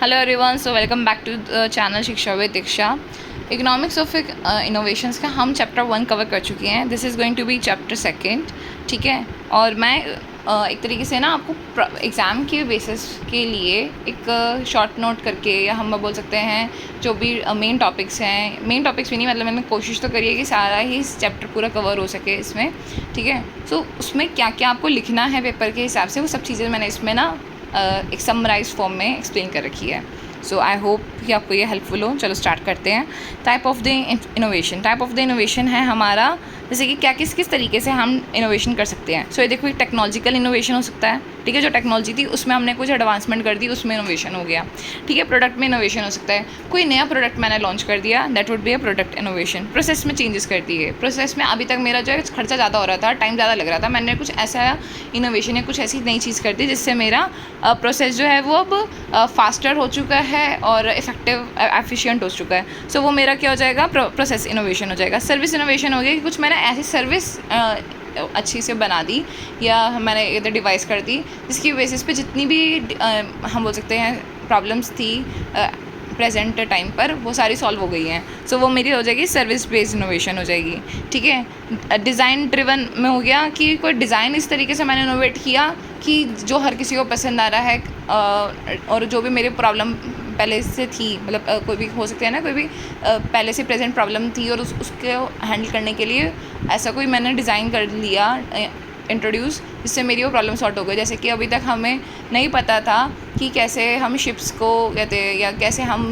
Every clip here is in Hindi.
Hello everyone, so welcome back to the channel Shiksha with Diksha. Economics of innovations का हम चैप्टर 1 कवर कर चुके हैं। This is going to be chapter 2, ठीक है। और मैं एक तरीके से ना आपको एग्ज़ाम के बेसिस के लिए एक शॉर्ट नोट करके, या हम बोल सकते हैं जो भी मेन टॉपिक्स हैं, मेन टॉपिक्स भी नहीं, मतलब मैंने कोशिश तो करी है कि सारा ही चैप्टर पूरा कवर हो सके इसमें, ठीक है। सो उसमें क्या क्या आपको लिखना है पेपर के हिसाब से, वो सब चीज़ें मैंने इसमें ना एक समराइज फॉर्म में एक्सप्लेन कर रखी है। सो आई होप कि आपको ये हेल्पफुल हो। चलो स्टार्ट करते हैं। Type of the innovation. Type of the innovation है हमारा, जैसे कि क्या किस तरीके से हम इनोवेशन कर सकते हैं। सो ये देखो, टेक्नोलॉजिकल इनोवेशन हो सकता है, ठीक है। जो टेक्नोलॉजी थी उसमें हमने कुछ एडवांसमेंट कर दी, उसमें इनोवेशन हो गया, ठीक है। प्रोडक्ट में इनोवेशन हो सकता है, कोई नया प्रोडक्ट मैंने लॉन्च कर दिया, that would be a product innovation. Process में चेंजेस कर दिए, प्रोसेस में अभी तक मेरा जो है खर्चा ज़्यादा हो रहा था, टाइम ज़्यादा लग रहा था, मैंने कुछ ऐसा इनोवेशन या कुछ ऐसी नई चीज़ कर दी जिससे मेरा प्रोसेस जो है वो अब फास्टर हो चुका है और इफेक्टिव एफिशिएंट हो चुका है। सो वो मेरा क्या हो जाएगा, प्रोसेस इनोवेशन हो जाएगा। सर्विस इनोवेशन हो गया कि कुछ मैंने ऐसी सर्विस अच्छी से बना दी, या मैंने इधर डिवाइस कर दी जिसकी बेसिस पे जितनी भी हम बोल सकते हैं प्रॉब्लम्स थी प्रेजेंट टाइम पर, वो सारी सॉल्व हो गई हैं। सो वो मेरी हो जाएगी सर्विस बेस्ड इनोवेशन हो जाएगी, ठीक है। डिज़ाइन ड्रिवन में हो गया कि कोई डिज़ाइन इस तरीके से मैंने इनोवेट किया कि जो हर किसी को पसंद आ रहा है, और जो भी मेरी प्रॉब्लम पहले से थी, मतलब कोई भी हो सकता है ना, कोई भी पहले से प्रेजेंट प्रॉब्लम थी और उसको हैंडल करने के लिए ऐसा कोई मैंने डिज़ाइन कर लिया, इंट्रोड्यूस, जिससे मेरी वो प्रॉब्लम सॉल्व हो गई। जैसे कि अभी तक हमें नहीं पता था कि कैसे हम शिप्स को कहते हैं, या कैसे हम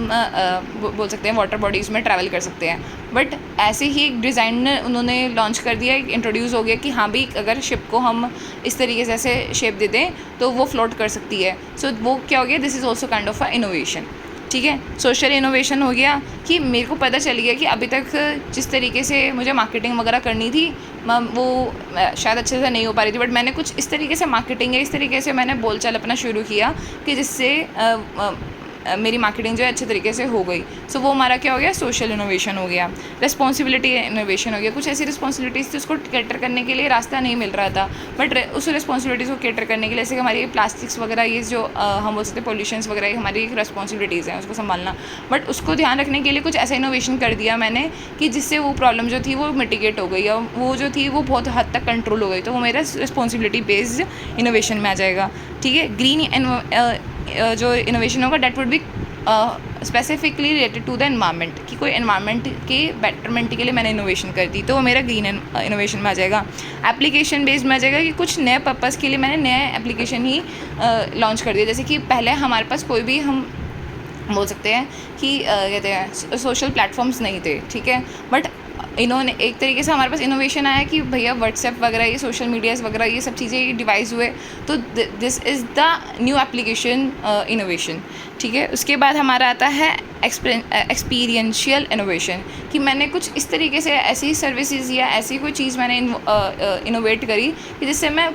बोल सकते हैं वाटर बॉडीज़ में ट्रैवल कर सकते हैं, बट ऐसे ही एक डिज़ाइन उन्होंने लॉन्च कर दिया, इंट्रोड्यूस हो गया कि हाँ भी, अगर शिप को हम इस तरीके से ऐसे शेप दे दें तो वो फ्लोट कर सकती है। सो वो क्या हो गया, this is also kind of a innovation, ठीक है। सोशल इनोवेशन हो गया कि मेरे को पता चल गया कि अभी तक जिस तरीके से मुझे मार्केटिंग वगैरह करनी थी, वो शायद अच्छे से नहीं हो पा रही थी, बट मैंने कुछ इस तरीके से मार्केटिंग है, इस तरीके से मैंने बोलचाल अपना शुरू किया कि जिससे मेरी मार्केटिंग जो है अच्छे तरीके से हो गई। सो वो हमारा क्या हो गया, सोशल इनोवेशन हो गया। रिस्पॉन्सिबिलिटी इनोवेशन हो गया, कुछ ऐसी रिस्पॉन्सिबिलिटीज़ थी उसको कैटर करने के लिए रास्ता नहीं मिल रहा था, बट उस रिस्पॉन्सिबिलिटीज़ को कैटर करने के लिए, जैसे कि हमारी प्लास्टिक्स वगैरह, ये जो हम बोल सकते हैं पोल्यूशंस वगैरह, ये हमारी एक रिस्पॉन्सिबिलिटीज़ हैं उसको संभालना, बट उसको ध्यान रखने के लिए कुछ ऐसा इनोवेशन कर दिया मैंने कि जिससे वो प्रॉब्लम जो थी वो मिटिगेट हो गई, और वो जो थी वो बहुत हद तक कंट्रोल हो गई। तो वो मेरा रिस्पॉन्सिबिलिटी बेस्ड इनोवेशन में आ जाएगा, ठीक है। ग्रीन जो इनोवेशन होगा, that would be specifically related to the environment, कि कोई एनवायरनमेंट के बेटरमेंट के लिए मैंने इनोवेशन कर दी, तो वो मेरा ग्रीन इनोवेशन में आ जाएगा। एप्लीकेशन बेस्ड में आ जाएगा कि कुछ नए पर्पज़ के लिए मैंने नया एप्लीकेशन ही लॉन्च कर दिया। जैसे कि पहले हमारे पास कोई भी, हम बोल सकते हैं कि कहते हैं सोशल प्लेटफॉर्म्स नहीं थे, ठीक है, बट इन्होंने एक तरीके से हमारे पास इनोवेशन आया कि भैया व्हाट्सएप वगैरह, ये सोशल मीडियाज़ वगैरह, ये सब चीज़ें डिवाइस हुए, तो this is the new application innovation, ठीक है। उसके बाद हमारा आता है एक्सपीरियंशियल इनोवेशन, कि मैंने कुछ इस तरीके से ऐसी सर्विसेज या ऐसी कोई चीज़ मैंने इनोवेट करी कि जिससे मैं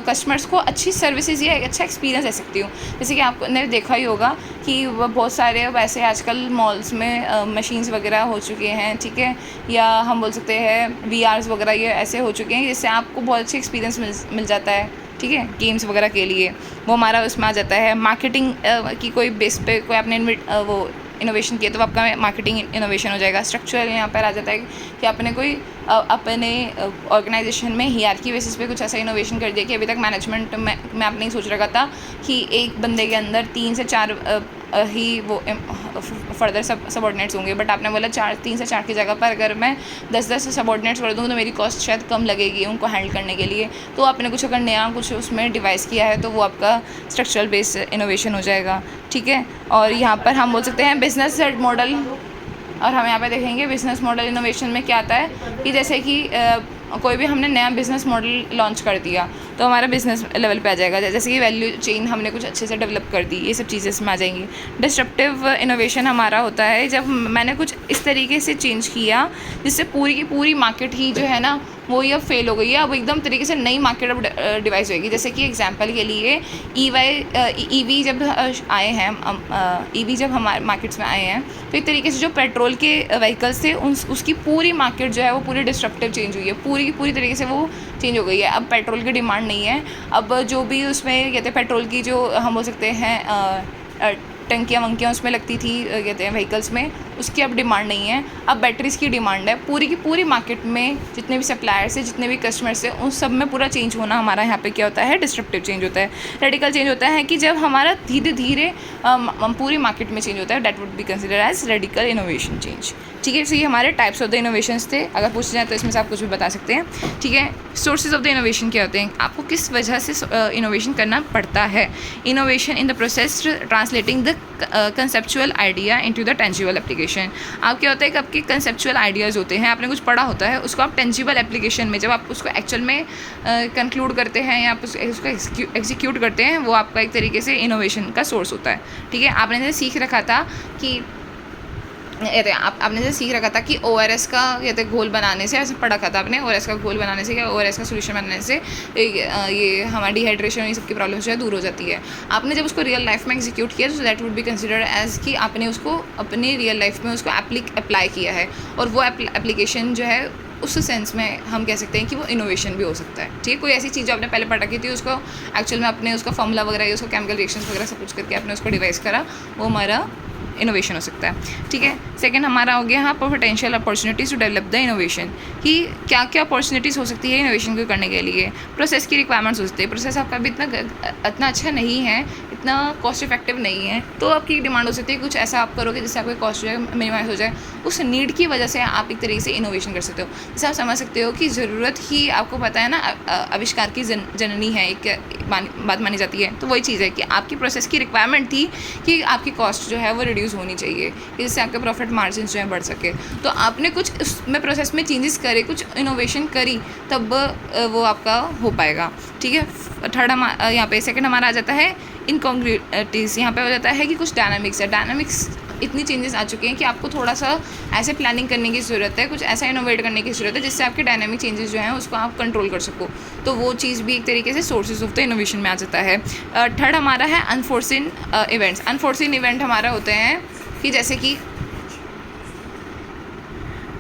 कस्टमर्स को अच्छी सर्विसेज या एक अच्छा एक्सपीरियंस दे सकती हूँ। जैसे कि आपने देखा ही होगा कि बहुत सारे वैसे आजकल मॉल्स में मशीन्स वगैरह हो चुके हैं, ठीक है, या हम बोल सकते हैं VRs वगैरह, ये ऐसे हो चुके हैं जिससे आपको बहुत अच्छी एक्सपीरियंस मिल जाता है, ठीक है, गेम्स वगैरह के लिए। वो हमारा उसमें आ जाता है। मार्केटिंग की कोई बेस पे कोई आपने वो इनोवेशन किया तो आपका मार्केटिंग इनोवेशन हो जाएगा। स्ट्रक्चरल यहाँ पर आ जाता है कि आपने कोई अपने ऑर्गेनाइजेशन में हियरार्की बेसिस पे कुछ ऐसा इनोवेशन कर दिया कि अभी तक मैनेजमेंट में आपने ही सोच रखा था कि एक बंदे के अंदर 3 से 4 ही वो फर्दर सबऑर्डिनेट्स होंगे, बट आपने बोला 3 से 4 की जगह पर अगर मैं 10 सबऑर्डिनेट्स कर दूँ तो मेरी कॉस्ट शायद कम लगेगी उनको हैंडल करने के लिए। तो आपने कुछ अगर नया कुछ उसमें डिवाइस किया है तो वो आपका स्ट्रक्चरल बेस्ड इनोवेशन हो जाएगा, ठीक है। और यहाँ पर हम बोल सकते हैं बिजनेस मॉडल, और हम यहाँ पे देखेंगे बिज़नेस मॉडल इनोवेशन में क्या आता है कि जैसे कि कोई भी हमने नया बिज़नेस मॉडल लॉन्च कर दिया तो हमारा बिज़नेस लेवल पे आ जाएगा। जैसे कि वैल्यू चेन हमने कुछ अच्छे से डेवलप कर दी, ये सब चीज़ें इसमें आ जाएंगी। डिस्ट्रप्टिव इनोवेशन हमारा होता है जब मैंने कुछ इस तरीके से चेंज किया जिससे पूरी की पूरी मार्केट ही जो है ना वो ये अब फेल हो गई है, अब एकदम तरीके से नई मार्केट अब डिवाइस होगी। जैसे कि एग्जांपल के लिए ईवी जब आए हैं, ईवी जब हमारे मार्केट्स में आए हैं तो एक तरीके से जो पेट्रोल के व्हीकल्स थे उसकी पूरी मार्केट जो है वो पूरी डिस्ट्रप्टिव चेंज हुई है, पूरी की पूरी तरीके से वो चेंज हो गई है। अब पेट्रोल की डिमांड नहीं है, अब जो भी उसमें कहते हैं पेट्रोल की जो हम बोल सकते हैं टंकियाँ वंकियाँ उसमें लगती थी, कहते हैं व्हीकल्स में, उसकी अब डिमांड नहीं है, अब बैटरीज़ की डिमांड है। पूरी की पूरी मार्केट में जितने भी सप्लायर्स हैं, जितने भी कस्टमर्स हैं, उन सब में पूरा चेंज होना हमारा यहाँ पे क्या होता है, डिस्ट्रप्टिव चेंज होता है, रेडिकल चेंज होता है कि जब हमारा धीरे धीरे पूरी मार्केट में चेंज होता है, that would be consider as radical innovation change. ठीक है, सो ये हमारे टाइप्स ऑफ द इनोवेशंस थे। अगर पूछ जाए तो इसमें से आप कुछ भी बता सकते हैं। ठीक है, सोर्सेज ऑफ द इनोवेशन क्या होते हैं, आपको किस वजह से इनोवेशन करना पड़ता है। Innovation in the process translating the conceptual idea into the tangible application. आप क्या होता है कि आपके कंसेप्चुअल आइडियाज़ होते हैं, आपने कुछ पढ़ा होता है, उसको आप टेंजिबल एप्लीकेशन में जब आप उसको एक्चुअल में कंक्लूड करते हैं या आप उसको एग्जीक्यूट करते हैं, वो आपका एक तरीके से इनोवेशन का सोर्स होता है। ठीक है, आपने जैसे सीख रखा था कि आपने जैसे सीख रखा था कि ORS का कहते घोल बनाने से, ऐसे पढ़ा था आपने, ORS का घोल बनाने से या ORS का सोल्यूशन बनाने से ये हमारी डिहाइड्रेशन, ये सबकी प्रॉब्लम जो है दूर हो जाती है। आपने जब उसको रियल लाइफ में एग्जीक्यूट किया तो that would be considered as कि आपने उसको अपने रियल लाइफ में उसको अप्लाई किया है, और वो एप्लीकेशन जो है उस सेंस में हम कह सकते हैं कि वो इनोवेशन भी हो सकता है। ठीक है, कोई ऐसी चीज़ जो आपने पहले पढ़ा की थी, उसको एक्चुअल में आपने उसका फॉर्मूला वगैरह या उसको केमिकल रिएक्शंस वगैरह सब कुछ करके आपने उसको डिवाइस करा, वो हमारा इनोवेशन हो सकता है। ठीक है, सेकंड हमारा हो गया यहाँ पर potential opportunities to develop the innovation, कि क्या क्या अपॉर्चुनिटीज़ हो सकती है इनोवेशन को करने के लिए। प्रोसेस की रिक्वायरमेंट्स हो सकती है, प्रोसेस आपका भी इतना अच्छा नहीं है, इतना कॉस्ट इफेक्टिव नहीं है, तो आपकी डिमांड हो सकती है कुछ ऐसा आप करोगे जिससे आपका कॉस्ट जो है मिनिमाइज हो जाए। उस नीड की वजह से आप एक तरीके से इनोवेशन कर सकते हो। जैसे आप समझ सकते हो कि ज़रूरत ही, आपको पता है ना, आविष्कार की जननी है, एक बात मानी जाती है। तो वही चीज़ है कि आपकी प्रोसेस की रिक्वायरमेंट थी कि आपकी कॉस्ट जो है वो रिड्यूस होनी चाहिए, जिससे आपके प्रॉफिट मार्जिन जो है बढ़ सके। तो आपने कुछ उसमें प्रोसेस में चेंजेस करे, कुछ इनोवेशन करी, तब वो आपका हो पाएगा। ठीक है, थर्ड यहाँ पे सेकंड हमारा आ जाता है इनकॉन्ग्रुइटीज़। यहाँ पे हो जाता है कि कुछ डायनामिक्स है, डायनामिक्स इतनी चेंजेस आ चुके हैं कि आपको थोड़ा सा ऐसे प्लानिंग करने की ज़रूरत है, कुछ ऐसा इनोवेट करने की ज़रूरत है जिससे आपके डायनामिक चेंजेस जो हैं उसको आप कंट्रोल कर सको। तो वो चीज़ भी एक तरीके से सोर्सेज ऑफ द इनोवेशन में आ जाता है। थर्ड हमारा है अनफोर्सिन इवेंट्स। अनफोर्सिन इवेंट हमारा होते हैं कि जैसे कि,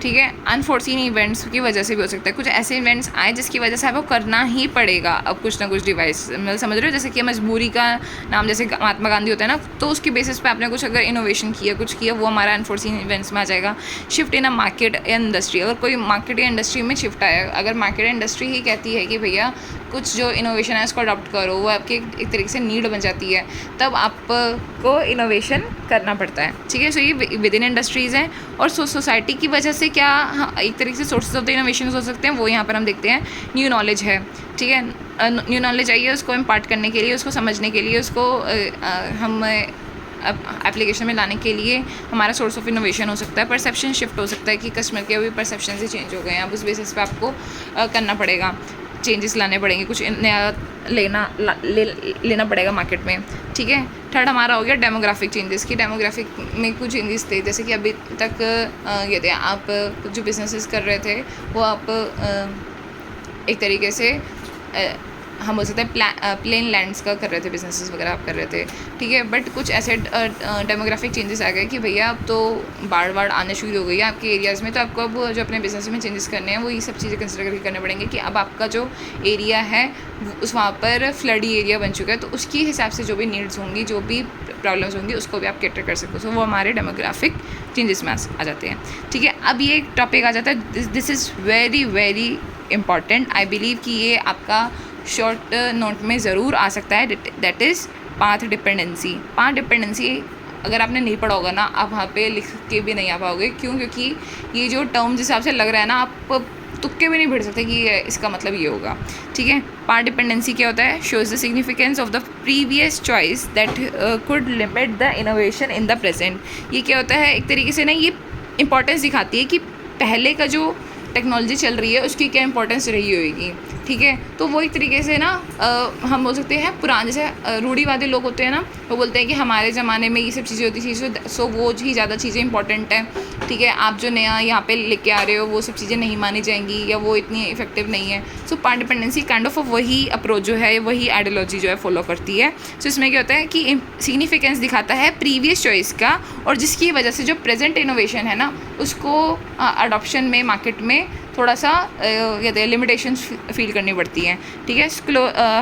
ठीक है, अनफोर्सिन इवेंट्स की वजह से भी हो सकता है, कुछ ऐसे इवेंट्स आए जिसकी वजह से आपको करना ही पड़ेगा अब कुछ ना कुछ डिवाइस, मतलब समझ रहे हो, जैसे कि मजबूरी का नाम, जैसे महात्मा गांधी होता है ना, तो उसकी बेसिस पे आपने कुछ अगर इनोवेशन किया, कुछ किया, वो हमारा अनफोर्सिन इवेंट्स में आ जाएगा। शिफ्ट इन अ मार्केट या इंडस्ट्री, अगर कोई मार्केट या इंडस्ट्री में शिफ्ट आया, अगर मार्केट या इंडस्ट्री ही कहती है कि भैया कुछ जो इनोवेशन है उसको अडॉप्ट करो, वो आपकी एक तरीके से नीड बन जाती है, तब आपको इनोवेशन करना पड़ता है। ठीक है, सो ये विद इन इंडस्ट्रीज़ हैं। और सोसाइटी की वजह से क्या एक तरीके से सोर्सेज ऑफ द इनोवेशन हो सकते हैं, वो यहाँ पर हम देखते हैं। न्यू नॉलेज है, ठीक है, न्यू नॉलेज आई है, उसको इम्पार्ट करने के लिए, उसको समझने के लिए, उसको हम एप्लीकेशन में लाने के लिए हमारा सोर्स ऑफ इनोवेशन हो सकता है। परसेप्शन शिफ्ट हो सकता है कि कस्टमर के अभी परसेप्शन से चेंज हो गए हैं, अब उस बेसिस पे आपको करना पड़ेगा, चेंजेस लाने पड़ेंगे, कुछ नया लेना पड़ेगा मार्केट में। ठीक है, थर्ड हमारा हो गया डेमोग्राफिक चेंजेस, की डेमोग्राफिक में कुछ चेंजेस थे, जैसे कि अभी तक ये थे, आप जो बिजनेसेस कर रहे थे वो आप एक तरीके से हम बोल सकते हैं प्लेन लैंड्स का कर रहे थे, बिजनेसेस वगैरह आप कर रहे थे। ठीक है, बट कुछ ऐसे डेमोग्राफिक चेंजेस आ गए कि भैया अब तो बाढ़ आने शुरू हो गई है आपके एरियाज़ में, तो आपको अब जो अपने बिजनेस में चेंजेस करने हैं वो ये सब चीज़ें कंसिडर करके करने पड़ेंगे कि अब आपका जो एरिया है उस वहाँ पर फ्लडी एरिया बन चुका है, तो उसके हिसाब से जो भी नीड्स होंगी, जो भी प्रॉब्लम्स होंगी, उसको भी आप कैटर कर सकते हो। तो वो हमारे डेमोग्राफिक चेंजेस में आ जाते हैं। ठीक है, अब ये एक टॉपिक आ जाता है, this is very very important. I believe कि ये आपका शॉर्ट नोट में ज़रूर आ सकता है, that is path dependency. Path dependency अगर आपने नहीं पढ़ा होगा ना, आप वहाँ पे लिख के भी नहीं आ पाओगे। क्यों? क्योंकि ये जो टर्म्स हिसाब से लग रहा है ना, आप तुक्के भी नहीं भिड़ सकते कि इसका मतलब ये होगा। ठीक है, पाथ डिपेंडेंसी क्या होता है? Shows the significance of the previous choice that could limit the innovation in the present. ये क्या होता है, एक तरीके से ना ये इंपॉर्टेंस दिखाती है कि पहले का जो टेक्नोलॉजी चल रही है उसकी क्या इंपॉर्टेंस रही होगी। ठीक है, तो वो एक तरीके से ना हम बोल सकते हैं पुराने जैसे रूढ़िवादी लोग होते हैं ना, वो बोलते हैं कि हमारे ज़माने में ये सब चीज़ें होती थी, सो वो ही ज़्यादा चीज़ें इंपॉर्टेंट हैं। ठीक है, आप जो नया यहाँ पे लेके आ रहे हो वो सब चीज़ें नहीं मानी जाएंगी या वो इतनी इफेक्टिव नहीं है। सो पाथ डिपेंडेंसी काइंड ऑफ वही अप्रोच जो है, वही आइडियोलॉजी जो है फॉलो करती है। सो इसमें क्या होता है कि सिग्निफिकेंस दिखाता है प्रीवियस चॉइस का, और जिसकी वजह से जो प्रेजेंट इनोवेशन है ना उसको अडॉप्शन में मार्केट में थोड़ा सा कहते हैं लिमिटेशंस फील करनी पड़ती हैं। ठीक है,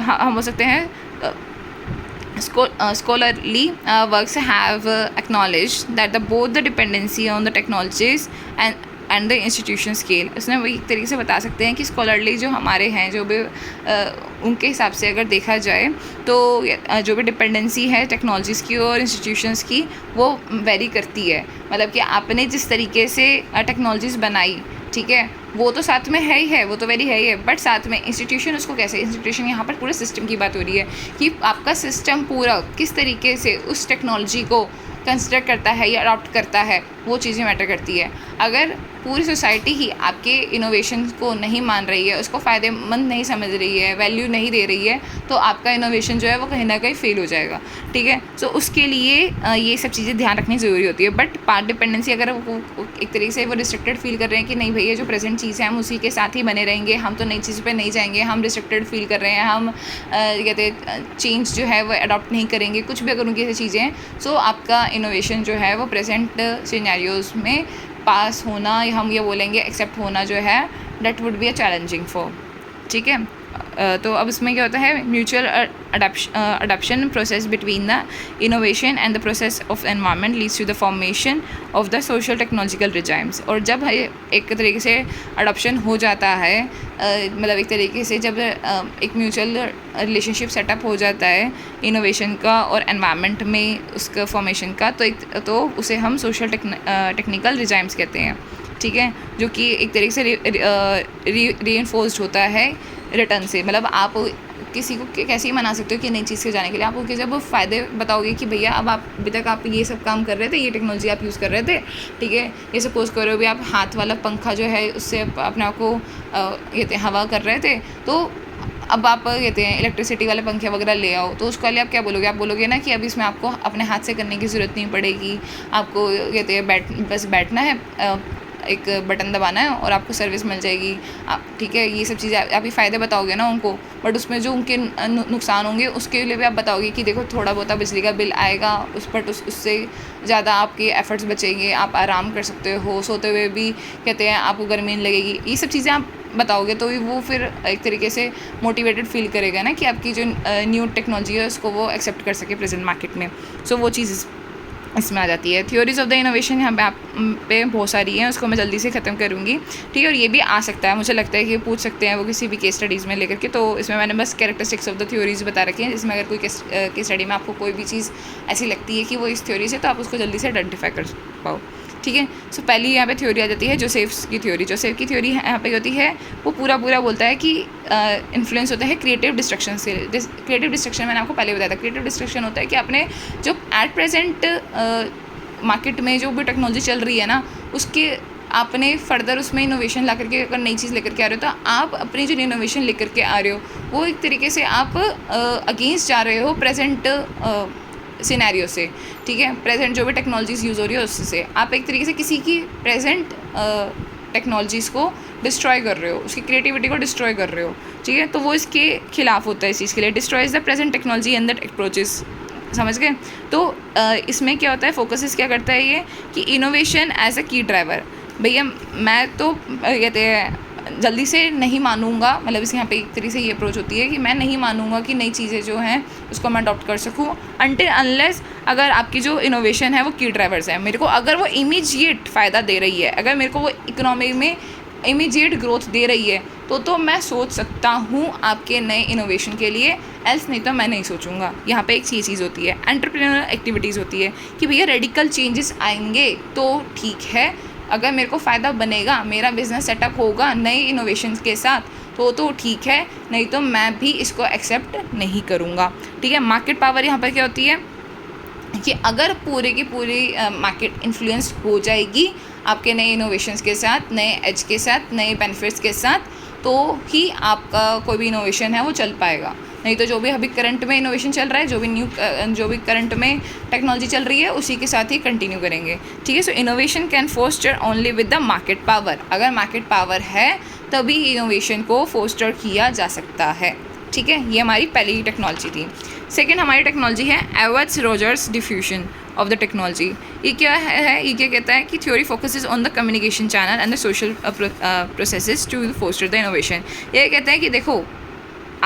हम हो सकते हैं Scholarly works have acknowledged that both the dependency on the technologies and the institution scale, उसने वही एक तरीके से बता सकते हैं कि स्कॉलरली जो हमारे हैं, जो भी उनके हिसाब से अगर देखा जाए तो जो भी डिपेंडेंसी है टेक्नोलॉजीज़ की और इंस्टीट्यूशंस की वो वेरी करती है। मतलब कि आपने जिस तरीके से टेक्नोलॉजीज़ बनाई, ठीक है, वो तो साथ में है ही है, वो तो वेरी है ही है, बट साथ में इंस्टीट्यूशन उसको कैसे, इंस्टीट्यूशन यहाँ पर पूरे सिस्टम की बात हो रही है कि आपका सिस्टम पूरा किस तरीके से उस टेक्नोलॉजी को कंसिडर करता है या अडॉप्ट करता है, वो चीज़ें मैटर करती है। अगर पूरी सोसाइटी ही आपके इनोवेशन को नहीं मान रही है, उसको फ़ायदेमंद नहीं समझ रही है, वैल्यू नहीं दे रही है, तो आपका इनोवेशन जो है वो कहीं ना कहीं फ़ेल हो जाएगा, ठीक है। सो उसके लिए ये सब चीज़ें ध्यान रखनी ज़रूरी होती है। बट पार्ट डिपेंडेंसी अगर वो एक तरीके से वो रिस्ट्रिक्टेड फील कर रहे हैं कि नहीं भैया जो प्रेजेंट चीज़ है हम उसी के साथ ही बने रहेंगे, हम तो नई चीज़ पे नहीं जाएंगे, हम रिस्ट्रिक्टेड फील कर रहे हैं, हम कहते चेंज जो है वो अडॉप्ट नहीं करेंगे, कुछ भी अगर उनकी ऐसी चीज़ें हैं, सो आपका इनोवेशन जो है वो प्रेजेंट सिनेरियोज़ में पास होना, या हम ये बोलेंगे एक्सेप्ट होना जो है, that would be a challenging for, ठीक है। तो अब इसमें क्या होता है, mutual adoption process between the innovation and the process of environment leads to the formation of the social technological regimes. और जब एक तरीके से अडॉप्शन हो जाता है, मतलब एक तरीके से जब एक म्यूचुअल रिलेशनशिप सेटअप हो जाता है इनोवेशन का और एनवायरनमेंट में उसका फॉर्मेशन का, तो उसे हम सोशल टेक्निकल रिजाइम्स कहते हैं, ठीक है, जो कि एक तरीके से रीइंफोर्स्ड होता है रिटर्न से। मतलब आप किसी को कैसे ही मना सकते हो कि नई चीज़ से जाने के लिए, आप उनके जब फ़ायदे बताओगे कि भैया अब आप अभी तक आप ये सब काम कर रहे थे, ये टेक्नोलॉजी आप यूज़ कर रहे थे, ठीक है, ये सपोज़ करो भी आप हाथ वाला पंखा जो है उससे अपने आप को कहते हैं हवा कर रहे थे, तो अब आप कहते हैं इलेक्ट्रिसिटी वाले पंखे वगैरह ले आओ, तो उसके लिए आप क्या बोलोगे, आप बोलोगे ना कि अब इसमें आपको अपने हाथ से करने की ज़रूरत नहीं पड़ेगी, आपको कहते हैं बस बैठना है, एक बटन दबाना है और आपको सर्विस मिल जाएगी, ठीक है। ये सब चीज़ें आप ही फ़ायदे बताओगे ना उनको, बट उसमें जो उनके नुकसान होंगे उसके लिए भी आप बताओगे कि देखो थोड़ा बहुत बिजली का बिल आएगा, उससे ज़्यादा आपके एफर्ट्स बचेंगे, आप आराम कर सकते हो, सोते हुए भी कहते हैं आपको गर्मी नहीं लगेगी। ये सब चीज़ें आप बताओगे तो वो फिर एक तरीके से मोटिवेटेड फील करेगा ना कि आपकी जो न्यू टेक्नोलॉजी है उसको वो एक्सेप्ट कर सके प्रेजेंट मार्केट में। सो वो चीज़ इसमें आ जाती है। थ्योरीज ऑफ द इनोवेशन यहाँ पे आप पे बहुत सारी हैं, उसको मैं जल्दी से ख़त्म करूँगी, ठीक है। और ये भी आ सकता है, मुझे लगता है कि पूछ सकते हैं वो किसी भी केस स्टडीज़ में लेकर के, तो इसमें मैंने बस कैरेक्टरिस्टिक्स ऑफ द थ्योरीज बता रखी हैं, जिसमें अगर कोई केस स्टडी में आपको कोई भी चीज़ ऐसी लगती है कि वो इस थ्योरी से, तो आप उसको जल्दी से आइडेंटिफाई कर पाओ, ठीक है। सो पहली यहाँ पे थ्योरी आ जाती है जोसेफ्स की थ्योरी। जोसेफ की थ्योरी यहाँ पे होती है, वो पूरा बोलता है कि इन्फ्लुएंस होता है क्रिएटिव डिस्ट्रक्शन से। क्रिएटिव डिस्ट्रक्शन मैंने आपको पहले बताया था, क्रिएटिव डिस्ट्रक्शन होता है कि आपने जो एट प्रेजेंट मार्केट में जो भी टेक्नोलॉजी चल रही है ना, उसके आपने फर्दर उसमें इनोवेशन ला करके अगर नई चीज़ लेकर के आ रहे हो, तो आप अपनी जो इनोवेशन लेकर के आ रहे हो वो एक तरीके से आप अगेंस्ट जा रहे हो प्रेजेंट सिनेरियो से, ठीक है। प्रेजेंट जो भी टेक्नोलॉजीज़ यूज़ हो रही है उससे आप एक तरीके से किसी की प्रेजेंट टेक्नोलॉजीज़ को डिस्ट्रॉय कर रहे हो, उसकी क्रिएटिविटी को डिस्ट्रॉय कर रहे हो, ठीक है। तो वो इसके खिलाफ होता है, इस चीज़ के लिए destroys the present technology and that approaches, समझ गए। तो इसमें क्या होता है, फोकस क्या करता है ये कि इनोवेशन एज अ की ड्राइवर। भैया मैं तो कहते हैं जल्दी से नहीं मानूंगा, मतलब इस यहाँ पे एक तरीके से ये अप्रोच होती है कि मैं नहीं मानूंगा कि नई चीज़ें जो हैं उसको मैं अडॉप्ट कर सकूँ अनटिल अनलेस अगर आपकी जो इनोवेशन है वो की ड्राइवर्स है। मेरे को अगर वो इमीडिएट फ़ायदा दे रही है, अगर मेरे को वो इकोनॉमी में इमीडिएट ग्रोथ दे रही है, तो मैं सोच सकता हूँ आपके नए इनोवेशन के लिए, एल्स नहीं तो मैं नहीं सोचूंगा। यहाँ पे एक चीज़ होती है, एंटरप्रेन्योरल एक्टिविटीज़ होती है कि भैया रेडिकल चेंजेस आएंगे तो ठीक है, अगर मेरे को फ़ायदा बनेगा, मेरा बिज़नेस सेटअप होगा नए इनोवेशंस के साथ, तो ठीक है, नहीं तो मैं भी इसको एक्सेप्ट नहीं करूँगा, ठीक है। मार्केट पावर यहाँ पर क्या होती है कि अगर पूरे की पूरी मार्केट इन्फ्लुएंस हो जाएगी आपके नए इनोवेशंस के साथ, नए एज के साथ, नए बेनिफिट्स के साथ, तो ही आपका कोई भी इनोवेशन है वो चल पाएगा। नहीं तो जो भी अभी करंट में इनोवेशन चल रहा है, जो भी करंट में टेक्नोलॉजी चल रही है, उसी के साथ ही कंटिन्यू करेंगे, ठीक है। So innovation can foster only with the market power. अगर मार्केट पावर है तभी इनोवेशन को फोस्टर किया जा सकता है, ठीक है। ये हमारी पहली टेक्नोलॉजी थी। सेकेंड हमारी टेक्नोलॉजी है Everett Rogers diffusion of the technology. ये क्या है, ये क्या कहता है कि theory focuses on the communication channel and the social processes to foster the innovation. ये कहते हैं कि देखो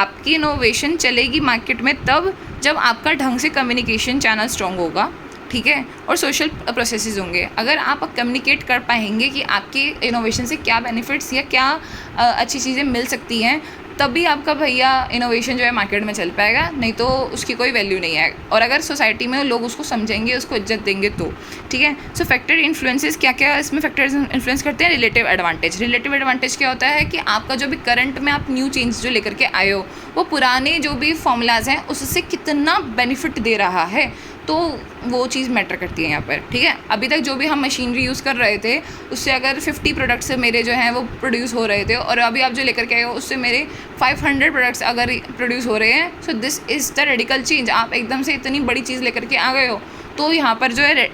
आपकी इनोवेशन चलेगी मार्केट में तब जब आपका ढंग से कम्युनिकेशन चैनल स्ट्रॉन्ग होगा, ठीक है, और सोशल प्रोसेसेस होंगे। अगर आप कम्युनिकेट कर पाएंगे कि आपके इनोवेशन से क्या बेनिफिट्स या क्या अच्छी चीज़ें मिल सकती हैं, तभी आपका भैया इनोवेशन जो है मार्केट में चल पाएगा, नहीं तो उसकी कोई वैल्यू नहीं है। और अगर सोसाइटी में लोग उसको समझेंगे, उसको इज्जत देंगे तो, ठीक है। सो फैक्टर इन्फ्लुएंसेस क्या क्या इसमें फैक्टर्स इन्फ्लुएंस करते हैं? Relative advantage. रिलेटिव एडवांटेज क्या होता है कि आपका जो भी करंट में आप न्यू चेंज जो लेकर के आए हो, वो पुराने जो भी फॉर्मूलाज हैं उससे कितना बेनिफिट दे रहा है, तो वो चीज़ मैटर करती है यहाँ पर, ठीक है। अभी तक जो भी हम मशीनरी यूज़ कर रहे थे उससे अगर 50 प्रोडक्ट्स मेरे जो हैं वो प्रोड्यूस हो रहे थे, और अभी आप जो लेकर के आए हो उससे मेरे 500 प्रोडक्ट्स अगर प्रोड्यूस हो रहे हैं, so this is the radical change. आप एकदम से इतनी बड़ी चीज़ लेकर के आ गए हो, तो यहाँ पर जो है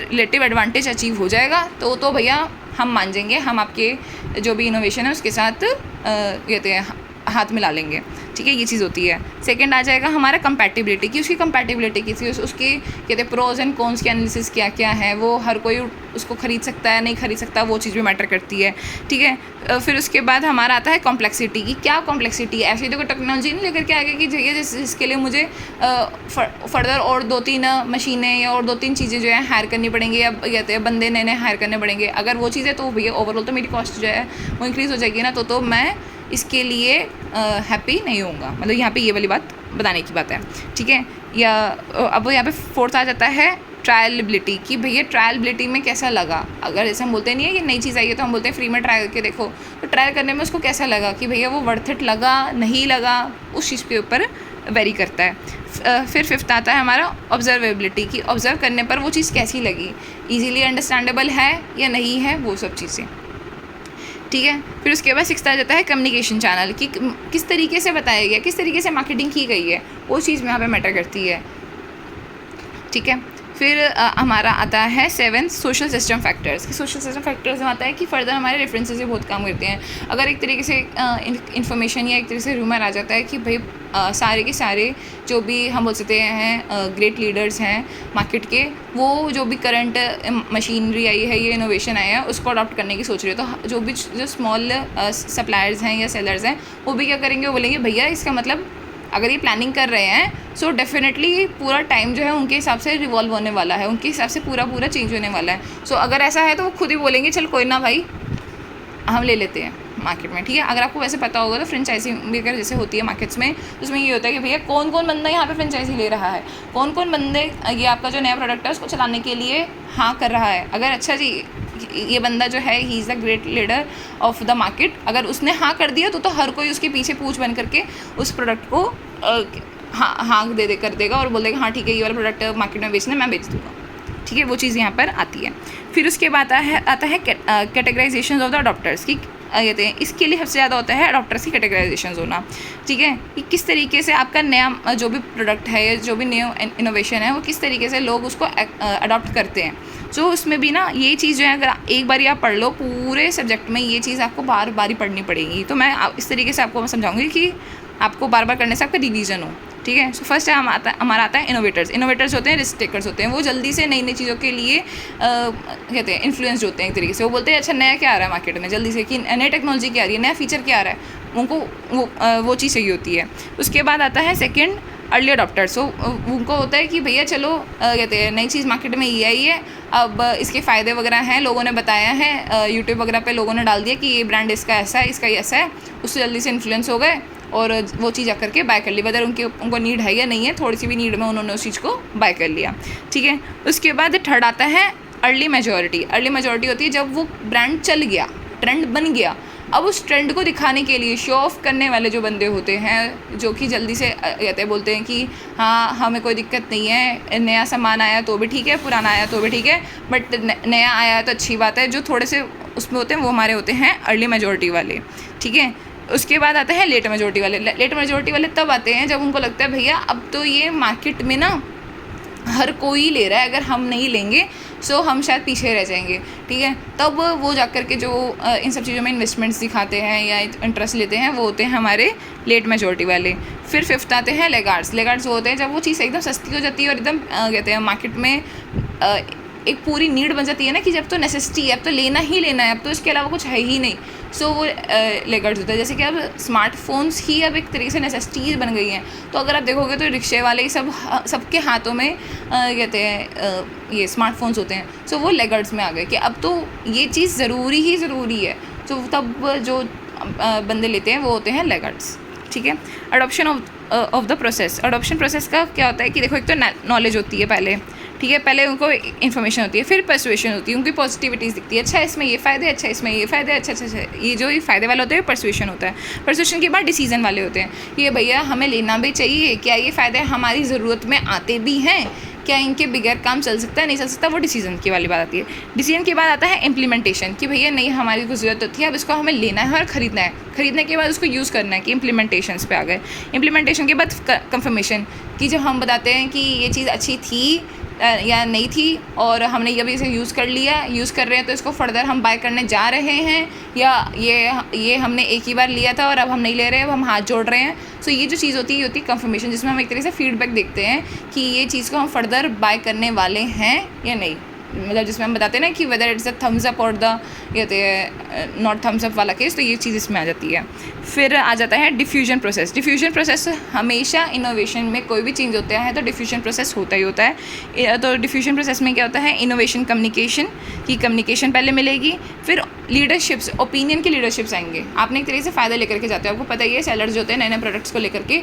रिलेटिव एडवांटेज अचीव हो जाएगा, तो भैया हम मान जाएंगे, हम आपके जो भी इनोवेशन है उसके साथ कहते हैं हाथ मिला लेंगे, ठीक है। ये चीज़ होती है। सेकंड आ जाएगा हमारा कंपैटिबिलिटी की, उसकी कंपैटिबिलिटी की थी, उसके कहते हैं प्रोज एंड कॉन्स की एनालिसिस क्या क्या है, वो हर कोई उसको खरीद सकता है नहीं खरीद सकता, वो चीज़ भी मैटर करती है, ठीक है। फिर उसके बाद हमारा आता है कॉम्प्लेक्सिटी की। क्या कॉम्प्लेक्सिटी है? ऐसे ही तो कोई टेक्नोलॉजी नहीं लेकर के आगे कि चाहिए जिसके लिए मुझे फर्दर और 2-3 मशीनें या और 2-3 चीज़ें जो है हायर करनी पड़ेंगी, या कहते हैं बंदे नए हायर करने पड़ेंगे। अगर वो चीज़ है तो भैया ओवरऑल तो मेरी कॉस्ट जो है वो इंक्रीज़ हो जाएगी ना, तो मैं इसके लिए हैप्पी नहीं होऊंगा। मतलब यहाँ पे ये वाली बात बताने की बात है, ठीक है। या अब यहाँ पे फोर्थ आ जाता है ट्रायलबिलिटी कि भैया ट्रायलबिलिटी में कैसा लगा। अगर जैसे हम बोलते नहीं है कि नई चीज़ आई है तो हम बोलते हैं फ्री में ट्राई करके देखो, तो ट्राई करने में उसको कैसा लगा कि भैया वो वर्थ इट लगा नहीं लगा, उस चीज़ के ऊपर वेरी करता है। फिर फिफ्थ आता है हमारा ऑब्जर्वेबिलिटी की ऑब्जर्व करने पर वो चीज़ कैसी लगी, ईजीली अंडरस्टैंडेबल है या नहीं है, वो सब चीज़ें, ठीक है। फिर उसके बाद सिक्स्थ आ जाता है कम्युनिकेशन चैनल कि किस तरीके से बताया गया, किस तरीके से मार्केटिंग की गई है, वो चीज़ यहाँ पे मैटर करती है, ठीक है। फिर हमारा आता है 7 सोशल सिस्टम फैक्टर्स। कि सोशल सिस्टम फैक्टर्स में आता है कि फर्दर हमारे रेफरेंसेस से बहुत काम करते हैं। अगर एक तरीके से इन्फॉर्मेशन या एक तरीके से रूमर आ जाता है कि भाई सारे के सारे जो भी हम बोल सकते हैं ग्रेट लीडर्स हैं मार्केट के, वो जो भी करंट मशीनरी आई है, ये इनोवेशन आया है, उसको अडॉप्ट करने की सोच रहे हो, तो जो स्मॉल सप्लायर्स हैं या सेलर्स हैं, वो भी क्या करेंगे, वो बोलेंगे भैया इसका मतलब अगर ये प्लानिंग कर रहे हैं सो डेफिनेटली पूरा टाइम जो है उनके हिसाब से रिवॉल्व होने वाला है, उनके हिसाब से पूरा चेंज होने वाला है। सो अगर ऐसा है तो वो खुद ही बोलेंगे चल कोई ना भाई हम ले लेते हैं मार्केट में, ठीक है। अगर आपको वैसे पता होगा तो फ्रेंचाइजी अगर जैसे होती है मार्केट्स में, उसमें ये होता है कि भैया कौन कौन बंदा यहाँ पे फ्रेंचाइजी ले रहा है, कौन कौन बंदे ये आपका जो नया प्रोडक्ट है उसको चलाने के लिए हाँ कर रहा है। अगर अच्छा जी ये बंदा जो है he is the great leader of the market, अगर उसने हाँ कर दिया तो हर कोई उसके पीछे पूछ बन करके उस प्रोडक्ट को हाँ दे कर देगा और बोल देगा हाँ ठीक है ये वाला प्रोडक्ट मार्केट में बेचना मैं बेच दूँगा, ठीक है। वो चीज़ यहाँ पर आती है। फिर उसके बाद आता है कैटेगराइजेशन ऑफ द अडॉप्टर्स की कहते हैं, इसके लिए सबसे ज़्यादा होता है अडॉप्टर्स की कैटेगराइजेशन होना, ठीक है। कि किस तरीके से आपका नया जो भी प्रोडक्ट है या जो भी न्यू इनोवेशन है वो किस तरीके से लोग उसको अडॉप्ट करते हैं। सो उसमें भी ना ये चीज़ जो है अगर एक बार आप पढ़ लो पूरे सब्जेक्ट में, ये चीज़ आपको बार बार ही पढ़नी पड़ेगी। तो मैं इस तरीके से आपको समझाऊंगी कि आपको बार बार करने से आपका रिवीजन हो, ठीक है। सो फर्स्ट है हमारा आता है इनोवेटर्स। इनोवेटर्स होते हैं रिस्क टेकर्स होते हैं, वो जल्दी से नई नई चीज़ों के लिए कहते हैं इन्फ्लुएंस्ड होते हैं एक तरीके से। वो बोलते हैं अच्छा नया क्या आ रहा है मार्केट में, जल्दी से कि नई टेक्नोलॉजी क्या आ रही है, नया फीचर क्या आ रहा है, उनको वो चीज़ चाहिए होती है। उसके बाद आता है सेकेंड अर्ली अडॉप्टर्स। सो उनको होता है कि भैया चलो कहते हैं नई चीज़ मार्केट में ये आई है, अब इसके फ़ायदे वगैरह हैं, लोगों ने बताया है, यूट्यूब वगैरह पे लोगों ने डाल दिया कि ये ब्रांड इसका ऐसा है, इसका ये ऐसा है, उससे जल्दी से इन्फ्लुएंस हो गए और वो चीज़ आकर के बाय कर ली, वदर उनको नीड है या नहीं है, थोड़ी सी भी नीड में उन्होंने उस चीज़ को बाय कर लिया, ठीक है। उसके बाद थर्ड आता है अर्ली मेजॉरिटी। अर्ली मेजॉरिटी होती है जब वो ब्रांड चल गया, ट्रेंड बन गया, अब उस ट्रेंड को दिखाने के लिए शो ऑफ करने वाले जो बंदे होते हैं, जो कि जल्दी से कहते बोलते हैं कि हाँ हमें कोई दिक्कत नहीं है, नया सामान आया तो भी ठीक है, पुराना आया तो भी ठीक है, बट नया आया है तो अच्छी बात है, जो थोड़े से उसमें होते हैं वो हमारे होते हैं अर्ली मेजॉरिटी वाले, ठीक है। उसके बाद आते हैं लेट मेजॉरिटी वाले। लेट मेजॉरिटी वाले तब आते हैं जब उनको लगता है भैया अब तो ये मार्केट में ना हर कोई ले रहा है, अगर हम नहीं लेंगे सो हम शायद पीछे रह जाएंगे, ठीक है। तब वो जाकर के जो इन सब चीज़ों में इन्वेस्टमेंट्स दिखाते हैं या इंटरेस्ट लेते हैं वो होते हैं हमारे लेट मेजॉरिटी वाले। फिर फिफ्थ आते हैं लेगार्ड्स। लेगार्ड्स वो होते हैं जब वो चीज़ एकदम सस्ती हो जाती है और एकदम कहते हैं मार्केट में एक पूरी नीड बन जाती है ना कि जब तो नेसेसिटी है, अब तो लेना ही लेना है, अब तो इसके अलावा कुछ है ही नहीं, सो वो लेगर्ड्स होता है। जैसे कि अब स्मार्टफोन्स ही अब एक तरीके से नेसेसिटीज बन गई हैं। तो अगर आप देखोगे तो रिक्शे वाले ही सबके हाथों में कहते हैं ये स्मार्टफोन्स होते हैं, सो वो लेगर्ड्स में आ गए कि अब तो ये चीज़ ज़रूरी ही ज़रूरी है। तो तब जो बंदे लेते हैं वो होते हैं लेगर्ड्स, ठीक है। Adoption of the process, adoption process का क्या होता है कि देखो एक तो नॉलेज होती है पहले, ठीक है, पहले उनको इन्फॉर्मेशन होती है, फिर परसुएशन होती है, उनकी पॉजिटिविटीज़ दिखती है, अच्छा इसमें ये फ़ायदे, अच्छा इसमें ये फ़ायदे, अच्छा ये जो ये फ़ायदे वाले होते हैं परसुएशन होता है। परसुएशन के बाद डिसीजन वाले होते हैं, ये भैया हमें लेना भी चाहिए, क्या ये फ़ायदे हमारी ज़रूरत में आते भी हैं, क्या इनके बगैर काम चल सकता है, नहीं चल सकता, वो डिसीजन की वाली बात आती है। डिसीजन के बाद आता है इम्प्लीमेंटेशन कि भैया नहीं हमारी कुछ ज़रूरत होती है, अब इसको हमें लेना है और ख़रीदना है, ख़रीदने के बाद उसको यूज़ करना है कि इम्प्लीमेंटेशंस पे आ गए। इम्प्लीमेंटेशन के बाद कंफर्मेशन कि जब हम बताते हैं कि ये चीज़ अच्छी थी या नहीं थी और हमने ये भी इसे यूज़ कर लिया, यूज़ कर रहे हैं, तो इसको फर्दर हम बाय करने जा रहे हैं, या ये हमने एक ही बार लिया था और अब हम नहीं ले रहे हैं, अब हम हाथ जोड़ रहे हैं। सो ये जो चीज़ होती है ये होती है कंफर्मेशन, जिसमें हम एक तरीके से फीडबैक देखते हैं कि ये चीज़ को हम फर्दर बाय करने वाले हैं या नहीं, मतलब जिसमें हम बताते हैं ना कि whether it's a thumbs up और द ये नॉट थम्स अप वाला केस, तो ये चीज़ इसमें आ जाती है। फिर आ जाता है डिफ्यूजन प्रोसेस। डिफ्यूजन प्रोसेस हमेशा इनोवेशन में कोई भी चेंज होता है तो डिफ्यूजन प्रोसेस होता ही होता है। तो डिफ्यूजन प्रोसेस में क्या होता है, इनोवेशन कम्युनिकेशन की कम्युनिकेशन पहले मिलेगी, फिर लीडरशिप्स, ओपिनियन की लीडरशिप्स आएंगे। आपने एक तरीके से फ़ायदा लेकर के जाते हो, आपको पता ही है सेलर्स जो होते हैं नए नए प्रोडक्ट्स को लेकर के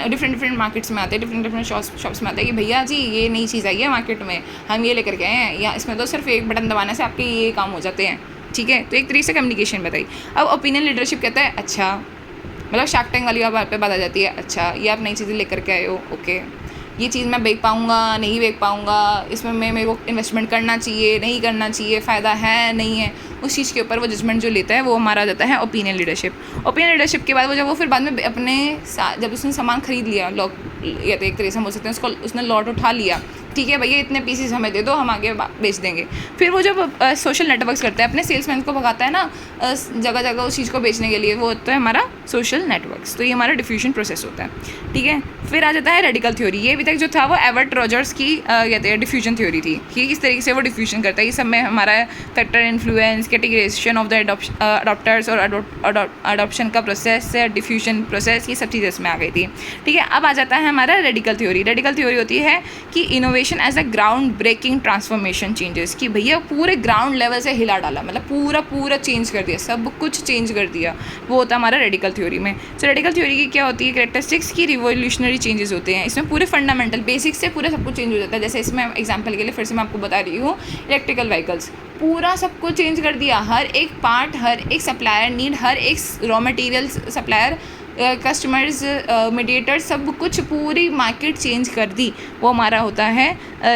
डिफरेंट मार्केट्स में आते हैं, डिफरेंट शॉप्स में आते हैं कि भैया जी ये नई चीज़ आई है मार्केट में, हम ये लेकर के आए हैं, या इसमें तो सिर्फ एक बटन दबाने से आपके ये काम हो जाते हैं, ठीक है। तो एक तरीके से कम्युनिकेशन बताई। अब ओपिनियन लीडरशिप कहता है अच्छा, मतलब शार्क टैंक वाली बात पे बात आ जाती है, अच्छा ये आप नई चीज़ें लेकर के आए हो, ओके ये चीज़ मैं बेच पाऊँगा नहीं बेच पाऊँगा, इसमें मेरे को इन्वेस्टमेंट करना चाहिए नहीं करना चाहिए, फ़ायदा है नहीं है, उस चीज़ के ऊपर वो जजमेंट जो लेता है वो हमारा जाता है ओपिनियन लीडरशिप। ओपिनियन लीडरशिप के बाद वो फिर बाद में अपने जब उसने सामान खरीद लिया, या तो एक तरीके से हम बोल सकते हैं उसको, उसने लॉट उठा लिया, ठीक है भैया इतने पीसेस हमें दे दो, हम आगे बेच देंगे। फिर वो जब सोशल नेटवर्क्स करता है, अपने सेल्समैन को भगाता है ना जगह जगह उस चीज़ को बेचने के लिए, वो होता है हमारा सोशल नेटवर्क्स। तो ये हमारा डिफ्यूजन प्रोसेस होता है, ठीक है। फिर आ जाता है रेडिकल थ्योरी। ये अभी तक जो था वो एवर्ट रॉजर्स की कहते हैं डिफ्यूजन थ्योरी थी कि किस तरीके से वो डिफ्यूजन करता है। ये सब में हमारा factor influence, categorization of the adopters और अडॉप्शन का प्रोसेस, डिफ्यूजन प्रोसेस, ये सब चीज़ें इसमें आ गई थी, ठीक है। अब आ जाता है हमारा रेडिकल थ्योरी। रेडिकल थ्योरी होती है कि innovation as a ground breaking transformation changes, कि भैया पूरे ग्राउंड लेवल से हिला डाला, मतलब पूरा चेंज कर दिया, सब कुछ चेंज कर दिया, वो होता है हमारा रेडिकल थ्योरी में। सो रेडिकल थ्योरी की क्या होती है, कैरेक्टरिस्टिक्स की रिवोल्यूशनरी चेंजेस होते हैं। इसमें पूरे फंडामेंटल बेसिक्स से पूरा सब कुछ चेंज हो जाता है। जैसे इसमें एग्जाम्पल के लिए फिर से मैं आपको बता रही हूँ, इलेक्ट्रिकल व्हीकल्स पूरा सब कुछ चेंज कर दिया, हर एक पार्ट, हर एक सप्लायर नीड, हर एक raw material supplier, customers, mediators, सब कुछ पूरी मार्केट चेंज कर दी, वो हमारा होता है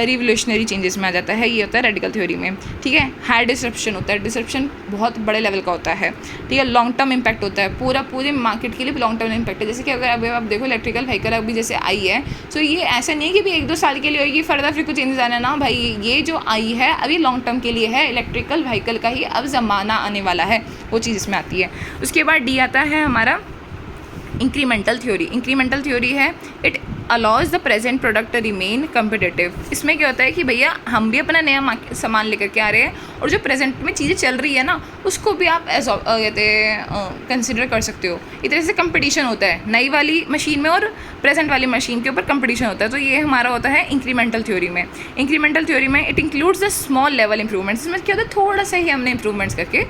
रिवोल्यूशनरी चेंजेस में आ जाता है, ये होता है रेडिकल थ्योरी में, ठीक है। हाई डिसरप्शन होता है, डिसरप्शन बहुत बड़े लेवल का होता है, ठीक है। लॉन्ग टर्म इम्पैक्ट होता है, पूरे मार्केट के लिए लॉन्ग टर्म इम्पैक्ट है। जैसे कि अगर अभी आप देखो इलेक्ट्रिकल व्हीकल अभी जैसे आई है, सो ये ऐसा नहीं है कि भी 1-2 साल के लिए होगी, फर्दर फिर कुछ चेंजेस आना ना भाई, ये जो आई है अभी लॉन्ग टर्म के लिए है, इलेक्ट्रिकल व्हीकल का ही अब ज़माना आने वाला है, वो चीज़ इसमें आती है। उसके बाद डी आता है हमारा इंक्रीमेंटल थ्योरी। इंक्रीमेंटल थ्योरी है it allows the present product remain competitive. इसमें क्या होता है कि भैया हम भी अपना नया सामान लेकर के आ रहे हैं और जो प्रेजेंट में चीज़ें चल रही है ना उसको भी आप कहते कंसिडर कर सकते हो। इस तरह से कंपटीशन होता है नई वाली मशीन में और प्रेजेंट वाली मशीन के ऊपर कंपटीशन होता है। तो ये हमारा होता है इंक्रीमेंटल थ्योरी में। इंक्रीमेंटल थ्योरी में it includes the small level improvements. इसमें क्या होता है थोड़ा सा ही हमने इंप्रूवमेंट्स करके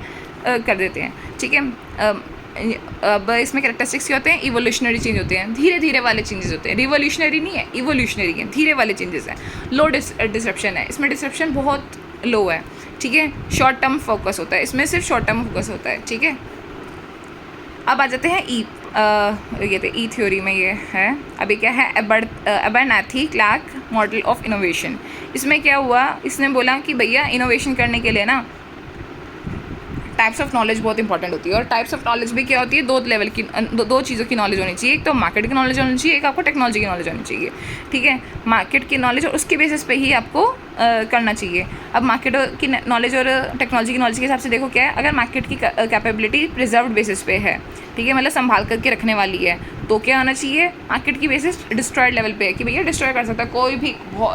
कर देते हैं, ठीक है। अब इसमें कैरेक्टरिस्टिक्स क्या होते हैं, इवोल्यूशनरी चेंज होते हैं, धीरे धीरे वाले चेंजेस होते हैं, रिवोल्यूशनरी नहीं है इवोल्यूशनरी है, धीरे वाले चेंजेस हैं। लो डिसरप्शन है, इसमें डिसरप्शन बहुत लो है, ठीक है। शॉर्ट टर्म फोकस होता है, इसमें सिर्फ शॉर्ट टर्म फोकस होता है, ठीक है। अब आ जाते हैं ई थ्योरी में ये है अभी क्या है एबरनैथी क्लार्क मॉडल ऑफ इनोवेशन। इसमें क्या हुआ, इसने बोला कि भैया इनोवेशन करने के लिए ना टाइप्स ऑफ नॉलेज बहुत इंपॉर्टेंट होती है। और टाइप्स ऑफ नॉलेज भी क्या होती है, दो लेवल की, दो चीज़ों की नॉलेज होनी चाहिए। एक तो मार्केट की नॉलेज होनी चाहिए, एक आपको टेक्नोलॉजी की नॉलेज होनी चाहिए, ठीक है। मार्केट की नॉलेज और उसके बेसिस पे ही आपको करना चाहिए। अब मार्केट की नॉलेज और टेक्नोलॉजी की नॉलेज के हिसाब से देखो क्या है, अगर मार्केट की कैपेबिलिटी प्रिजर्व्ड बेसिस पे है, ठीक है, मतलब संभाल करके रखने वाली है, तो क्या होना चाहिए, मार्केट की बेसिस डिस्ट्रॉयड लेवल पे है कि भैया डिस्ट्रॉय कर सकता है कोई भी,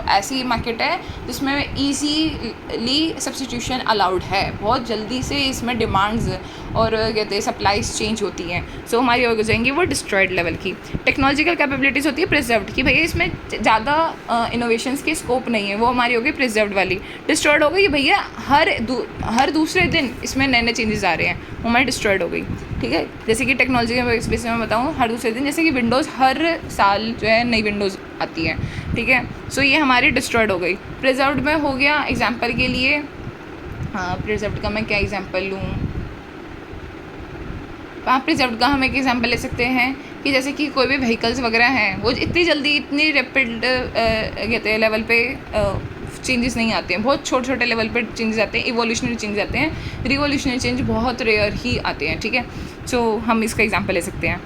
ऐसी मार्केट है जिसमें ईजीली सब्सटीट्यूशन अलाउड है, बहुत जल्दी से इसमें डिमांड्स और कहते हैं सप्लाईज चेंज होती हैं, सो हमारी हो जाएंगी वो डिस्ट्रॉयड लेवल की। टेक्नोलॉजिकल कैपेबिलिटीज़ होती है प्रिजर्व्ड कि भैया इसमें ज़्यादा इनोवेशंस की स्कोप नहीं है, वो हमारी होगी प्रिजर्व्ड वाली। डिस्ट्रॉयड हो गई भैया हर दूसरे दिन इसमें नए नए चेंजेस आ रहे हैं, वो हमारी डिस्ट्रॉयड हो गई, ठीक है। जैसे कि टेक्नोलॉजी के बेसिस में बताऊँ, हर दूसरे दिन जैसे कि विंडोज़ हर साल जो है नई विंडोज़ आती है, ठीक है, सो ये हमारी डिस्ट्रॉयड हो गई। प्रिजर्व्ड में हो गया एग्जाम्पल के लिए, हाँ प्रिजर्व्ड का मैं क्या एग्जाम्पल लूँ, प्रिजर्व्ड का हम एक एग्जाम्पल ले सकते हैं कि जैसे कि कोई भी व्हीकल्स वगैरह हैं वो इतनी जल्दी इतनी रैपिड कहते हैं लेवल पे चेंजेस नहीं आते हैं, बहुत छोटे छोटे लेवल पे चेंजेस आते हैं, इवोल्यूशनरी चेंज आते हैं, रिवोल्यूशनरी चेंज बहुत रेयर ही आते हैं, ठीक है। सो हम इसका एग्जांपल ले सकते हैं।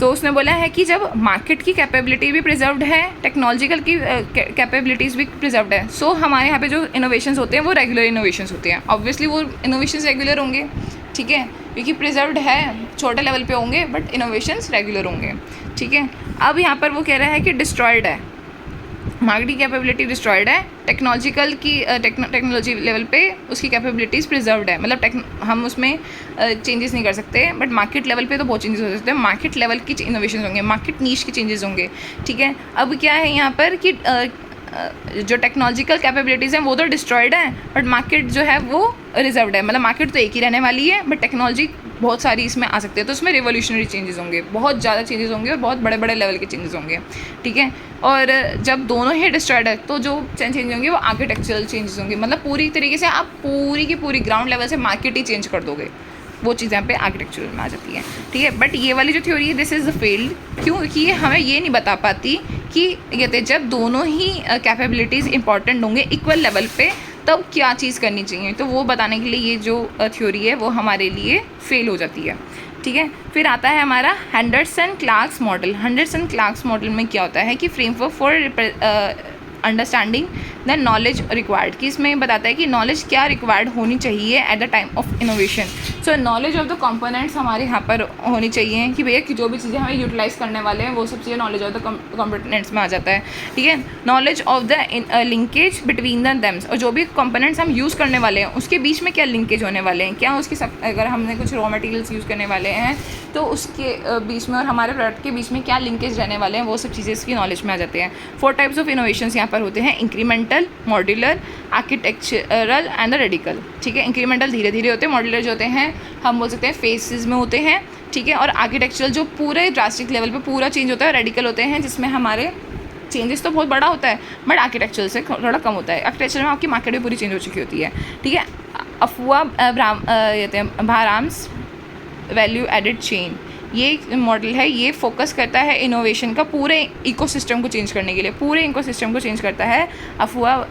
तो उसने बोला है कि जब मार्केट की कैपेबिलिटी भी प्रिजर्व्ड है, टेक्नोलॉजिकल की कैपेबिलिटीज़ भी प्रिजर्व्ड है, सो हमारे यहाँ पे जो इनोवेशंस होते हैं वो रेगुलर इनोवेशंस होते हैं, ऑब्वियसली वो इनोवेशंस रेगुलर होंगे, ठीक है, क्योंकि प्रिजर्व्ड है, छोटे लेवल पे होंगे बट इनोवेशंस रेगुलर होंगे, ठीक है। अब यहाँ पर वो कह रहा है कि डिस्ट्रॉयड है, मार्केट की कैपेबिलिटी डिस्ट्रॉयड है, टेक्नोलॉजिकल की टेक्नोलॉजी लेवल पे उसकी कैपेबिलिटीज़ प्रिजर्व्ड है, मतलब हम उसमें चेंजेस नहीं कर सकते, बट मार्केट लेवल पे तो बहुत चेंजेस हो सकते हैं, मार्केट लेवल की इनोवेशन होंगे, मार्केट नीश के चेंजेस होंगे, ठीक है। अब क्या है यहाँ पर कि जो टेक्नोलॉजिकल कैपेबिलिटीज़ हैं वो तो डिस्ट्रॉयड है, बट मार्केट जो है वो रिजर्व्ड है, मतलब मार्केट तो एक ही रहने वाली है, बट टेक्नोलॉजी बहुत सारी इसमें आ सकती है, तो उसमें रिवोल्यूशनरी चेंजेस होंगे, बहुत ज़्यादा चेंजेस होंगे और बहुत बड़े बड़े लेवल के चेंजेस होंगे, ठीक है। और जब दोनों ही डिस्ट्रॉयड है तो जो चेंज होंगे वो आर्किटेक्चरल चेंजेस होंगे, मतलब पूरी तरीके से आप पूरी की पूरी ग्राउंड लेवल से मार्केट ही चेंज कर दोगे, वो चीज़ यहाँ पे आर्किटेक्चरल में आ जाती है, ठीक है। बट ये वाली जो थ्योरी है दिस इज़ द फेल्ड, क्योंकि ये हमें ये नहीं बता पाती कि कहते जब दोनों ही कैपेबिलिटीज़ इंपॉर्टेंट होंगे इक्वल लेवल पे तब क्या चीज़ करनी चाहिए, तो वो बताने के लिए ये जो थ्योरी है वो हमारे लिए फेल हो जाती है, ठीक है। फिर आता है हमारा हेंडरसन-क्लार्क्स मॉडल। हेंडरसन-क्लार्क्स मॉडल में क्या होता है कि framework for understanding the knowledge required, कि इसमें बताता है कि नॉलेज क्या रिक्वायर्ड होनी चाहिए at the time of innovation. So knowledge of the components हमारे यहाँ पर होनी चाहिए कि भैया कि जो भी चीज़ें हमें यूटिलाइज करने वाले हैं वो सब चीज़ें नॉलेज ऑफ द कंपोनेंट्स में आ जाता है, ठीक है। Knowledge of the linkage between the them, और जो भी कंपोनेंट्स हम यूज़ करने वाले हैं उसके बीच में क्या लिंकेज होने वाले हैं, क्या उसके सब, अगर हमने कुछ रॉ मटेरियल्स यूज़ करने वाले हैं तो उसके बीच में और हमारे प्रोडक्ट के बीच में क्या लिंकेज रहने वाले हैं, वो सब चीज़ें इसकी नॉलेज में आ जाते हैं। 4 टाइप्स ऑफ इनोवेशंस यहाँ पर होते हैं, incremental, modular, architectural and the radical, ठीक है। इंक्रीमेंटल धीरे धीरे होते हैं, मॉड्यूलर जो होते हैं हम बोल सकते हैं फेसेस में होते हैं, ठीक है, और आर्किटेक्चरल जो पूरे ड्रास्टिक लेवल पे पूरा चेंज होता है, रेडिकल होते हैं जिसमें हमारे चेंजेस तो बहुत बड़ा होता है बट आर्किटेक्चरल से थोड़ा कम होता है। आर्किटेक्चर में आपकी मार्केट भी पूरी चेंज हो चुकी होती है, ठीक है। अफवाह भाराम्स वैल्यू एडेड चेन, ये मॉडल है, ये फोकस करता है इनोवेशन का पूरे इकोसिस्टम को चेंज करने के लिए, पूरे इकोसिस्टम को चेंज करता है अफवाह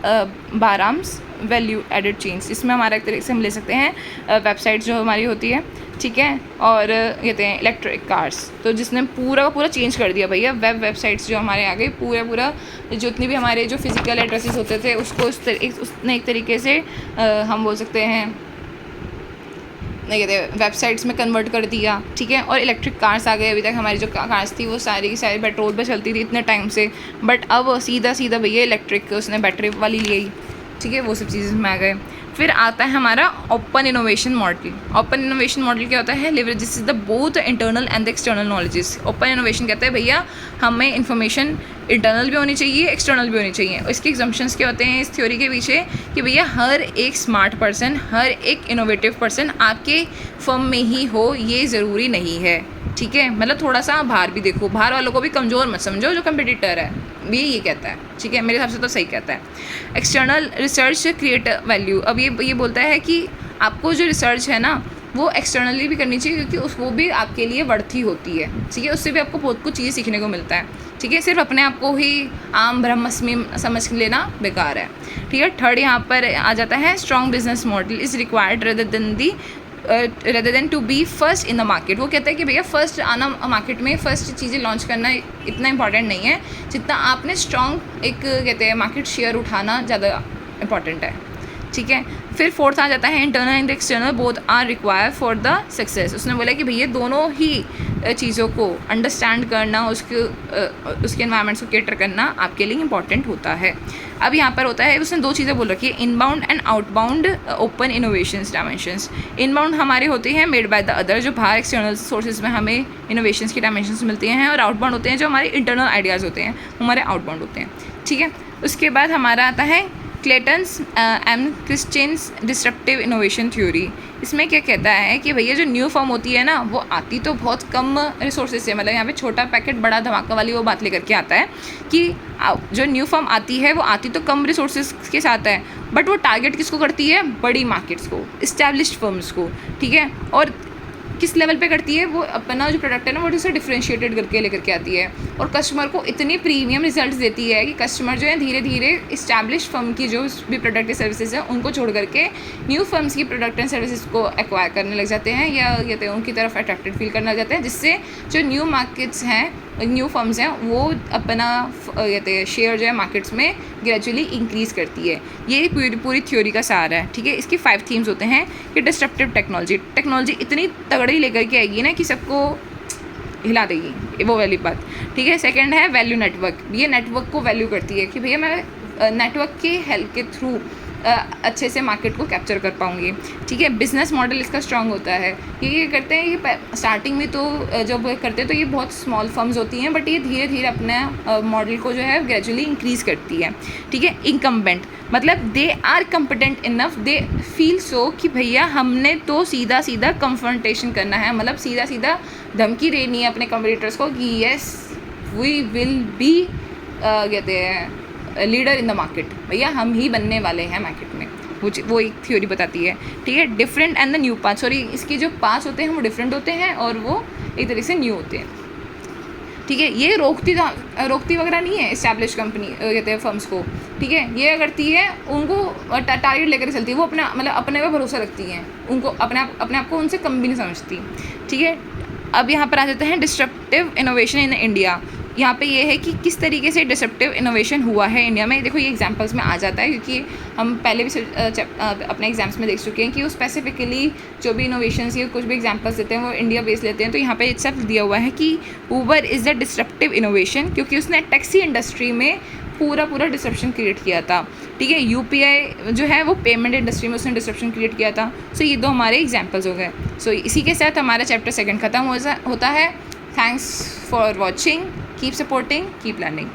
बाराम्स वैल्यू एडेड चेंज। इसमें हमारा एक तरीके से हम ले सकते हैं वेबसाइट जो हमारी होती है, ठीक है, और कहते हैं इलेक्ट्रिक कार्स, तो जिसने पूरा का पूरा चेंज कर दिया भैया, वेबसाइट्स जो हमारे आ गई, पूरा जितनी भी हमारे जो फिजिकल एड्रेसेस होते थे उसको उसने एक तरीके से हम बोल सकते हैं नहीं कहते वेबसाइट्स में कन्वर्ट कर दिया, ठीक है। और इलेक्ट्रिक कार्स आ गए, अभी तक हमारी जो कार्स थी वो सारी की सारी पेट्रोल पे चलती थी इतने टाइम से, बट अब सीधा भैया इलेक्ट्रिक उसने बैटरी वाली ली, ठीक है, वो सब चीज़ें में आ गए। फिर आता है हमारा open innovation model. Open innovation model क्या होता है, leverages the both internal and the external knowledges. Open innovation कहता है भैया हमें इन्फॉर्मेशन इंटरनल भी होनी चाहिए, एक्सटर्नल भी होनी चाहिए। इसके एग्जम्पशंस क्या होते हैं इस थ्योरी के पीछे कि भैया हर एक स्मार्ट पर्सन, हर एक इनोवेटिव पर्सन आपके फर्म में ही हो ये ज़रूरी नहीं है, ठीक है। मतलब थोड़ा सा बाहर भी देखो, बाहर वालों को भी कमज़ोर मत समझो, जो कंपटीटर है ये कहता है, ठीक है, मेरे हिसाब से तो सही कहता है। एक्सटर्नल रिसर्च क्रिएट वैल्यू, अब ये बोलता है कि आपको जो रिसर्च है ना वो एक्सटर्नली भी करनी चाहिए क्योंकि वो भी आपके लिए बढ़ती होती है, ठीक है, उससे भी आपको बहुत कुछ चीज़ें सीखने को मिलता है, ठीक है। सिर्फ अपने आप को ही आम ब्रह्मस्मी समझ लेना बेकार है, ठीक है। थर्ड यहाँ पर आ जाता है strong business model is required rather than to be first in the market. वो कहता है कि भैया फर्स्ट आना मार्केट में, फर्स्ट चीज़ें लॉन्च करना इतना इंपॉर्टेंट नहीं है जितना आपने स्ट्रॉन्ग एक कहते हैं मार्केट शेयर उठाना ज़्यादा इंपॉर्टेंट है, ठीक है। फिर फोर्थ आ जाता है internal and external both are require for the success. उसने बोला कि भैया दोनों ही चीज़ों को अंडरस्टैंड करना, उसके एनवायरनमेंट्स को कैटर करना आपके लिए इंपॉर्टेंट होता है। अब यहाँ पर होता है, उसने दो चीज़ें बोल रखी है, inbound and outbound open innovations dimensions. Inbound हमारे होते हैं मेड बाय द अदर, जो बाहर एक्सटर्नल सोर्सेज में हमें इनोवेशंस की डायमेंशंस मिलती हैं, और आउटबाउंड होते हैं जो हमारे इंटरनल आइडियाज़ होते हैं, हमारे आउटबाउंड होते हैं, ठीक है। उसके बाद हमारा आता है Clayton's and Christensen's disruptive innovation theory. इसमें क्या कहता है कि भैया जो न्यू फॉर्म होती है ना, वो आती तो बहुत कम रिसोर्सेज से, मतलब यहाँ पे छोटा पैकेट बड़ा धमाका वाली वो बात लेकर के आता है कि जो न्यू फॉर्म आती है वो आती तो कम रिसोर्सेज के साथ है, बट वो टारगेट किसको करती है, बड़ी मार्केट्स को, इस्टेब्लिश्ड फर्म्स को, ठीक है। और किस लेवल पे करती है, वो अपना जो प्रोडक्ट है ना वो उसे डिफ्रेंशिएटेड करके लेकर के आती है, और कस्टमर को इतनी प्रीमियम रिजल्ट्स देती है कि कस्टमर जो है धीरे धीरे इस्टेब्लिश फर्म की जो भी प्रोडक्ट सर्विसेज हैं उनको छोड़ करके न्यू फर्म्स की प्रोडक्ट एंड सर्विसेज को एक्वायर करने लग जाते हैं, या कहते हैं उनकी तरफ अट्रैक्टेड फील करने लग जाते हैं, जिससे जो न्यू मार्केट्स हैं, न्यू फर्म्स हैं, वो अपना कहते हैं शेयर जो है मार्केट्स में ग्रेजुअली इंक्रीज़ करती है। ये पूरी थ्योरी का सार है, ठीक है। इसके 5 थीम्स होते हैं कि डिस्ट्रप्टिव टेक्नोलॉजी इतनी तगड़ी लेकर के आएगी ना कि सबको हिला देगी, वो वाली बात, ठीक है। सेकंड है वैल्यू नेटवर्क। ये नेटवर्क को वैल्यू करती है कि भैया मैं नेटवर्क के हेल्प के थ्रू अच्छे से मार्केट को कैप्चर कर पाऊँगी, ठीक है। बिजनेस मॉडल इसका स्ट्रांग होता है। ये करते हैं, ये स्टार्टिंग में तो जब करते हैं तो ये बहुत स्मॉल फर्म्स होती हैं, बट ये धीरे धीरे अपने मॉडल को जो है ग्रेजुअली इंक्रीज़ करती है, ठीक है। इंकम्बेंट मतलब they are competent enough, they feel so कि भैया हमने तो सीधा सीधा कन्फ्रंटेशन करना है, मतलब सीधा सीधा धमकी देनी है अपने कम्पिटिटर्स को कि येस वी विल बी कहते हैं लीडर इन द मार्केट, भैया हम ही बनने वाले हैं मार्केट में, वो एक थ्योरी बताती है, ठीक है। Different and the new path, sorry इसके जो पाथ्स होते हैं वो डिफरेंट होते हैं और वो एक तरीके से न्यू होते हैं, ठीक है। ये रोकती वगैरह नहीं है इस्टेब्लिश कंपनी कहते हैं फर्म्स को, ठीक है। ये करती है उनको टारगेट लेकर चलती है, वो अपना मतलब अपने पे भरोसा रखती हैं, उनको अपने आप को उनसे कम भी नहीं समझती, ठीक है। अब यहाँ पर आ जाते हैं डिस्ट्रप्टिव इनोवेशन इन इंडिया। यहाँ पे ये है कि किस तरीके से डिस्ट्रप्टिव इनोवेशन हुआ है इंडिया में। देखो ये एग्जांपल्स में आ जाता है, क्योंकि हम पहले भी अपने एग्जाम्स में देख चुके हैं कि वो स्पेसिफिकली जो भी इनोवेशंस या कुछ भी एग्जांपल्स देते हैं वो इंडिया बेस्ड लेते हैं। तो यहाँ पे इट्सेल्फ दिया हुआ है कि Uber is the disruptive innovation, क्योंकि उसने टैक्सी इंडस्ट्री में पूरा डिस्ट्रप्शन क्रिएट किया था, ठीक है। यूपीआई जो है वो पेमेंट इंडस्ट्री में उसने डिस्ट्रप्शन क्रिएट किया था। सो ये दो हमारे एग्जाम्पल्स हो गए। सो इसी के साथ हमारा चैप्टर 2 खत्म होता है। Thanks for watching, keep supporting, keep learning.